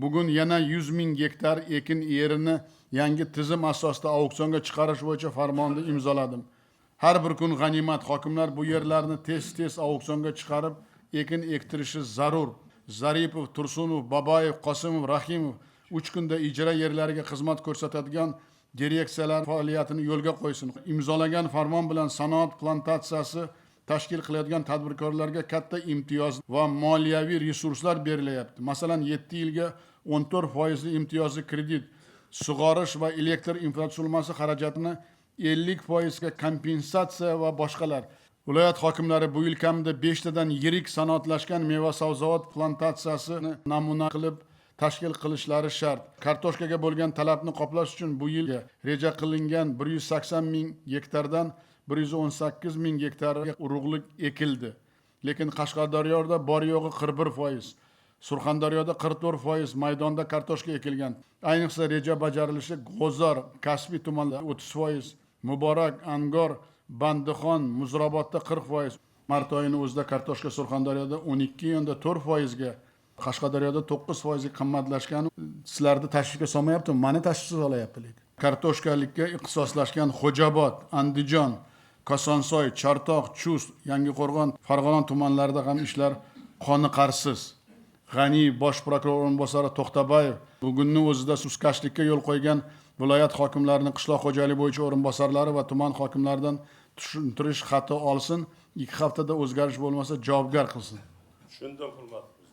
bugun yana 100 ming gektar ekin yerini yangi tizim asosida auksionga chiqarish bo'yicha farmonni imzoladim. Har bir kun g'animat, hokimlar bu yerlarni tez auksionga chiqarib ekin ektirishi zarur. Zaripov, Tursunov, Babayev, Qosimov, Rahimov 3 kunda ijara yerlariga xizmat ko'rsatadigan direksiyalar faoliyatini yo'lga qo'ysin. Imzolagan farmon bilan sanoat plantatsiyasi tashkil qiladigan tadbirkorlarga katta imtiyoz va moliyaviy resurslar berilyapti. Masalan, 7 yilga 14% imtiyozli kredit, sug'orish va elektr infratuzilmasi xarajatini 50% ga kompensatsiya va boshqalar. Viloyat hokimlari bu yil kamida 5 tadan yirik sanoatlashgan meva-sabzavot plantatsiyasini namuna qilib tashkil qilishlari shart. Kartoshkaga bo'lgan talabni qoplash uchun bu yilga reja qilingan 180 ming gektardan 118 ming gektarga urug'lik ekildi. Lekin Qashqadaryoda bor yo'g'i 41%, Surxondaryoda 44% maydonda kartoshka ekilgan. Ayniqsa reja bajarilishi G'ozor, Kasbi tumanida 30%, Muborak, Angor, Bandixon, Muzrabotda 40%. Mart oyining o'zida kartoshka Surxondaryoda 12.4% ga, Qashqadaryoda 9% qimmatlashgan. Sizlarni tashvishga solmayaptimi? Meni tashvishga solyapti lekin. Kartoshkalikka ixtisoslashgan Xo'jobod, Andijon, Kosonsoy, Chortoq, Chust, Yangiqo'rg'on, Farg'ona tumanlarida ham ishlar qoniqarsiz. G'aniy bosh prokuror o'rinbosari To'xtabayev bugunning o'zida suskashlikka yo'l qo'ygan viloyat hokimlarining qishloq xo'jaligi bo'yicha o'rinbosarlari va tuman hokimlaridan tushuntirish xati olsin. 2 haftada o'zgarish bo'lmasa javobgar qilsin. Tushundim, hurmat.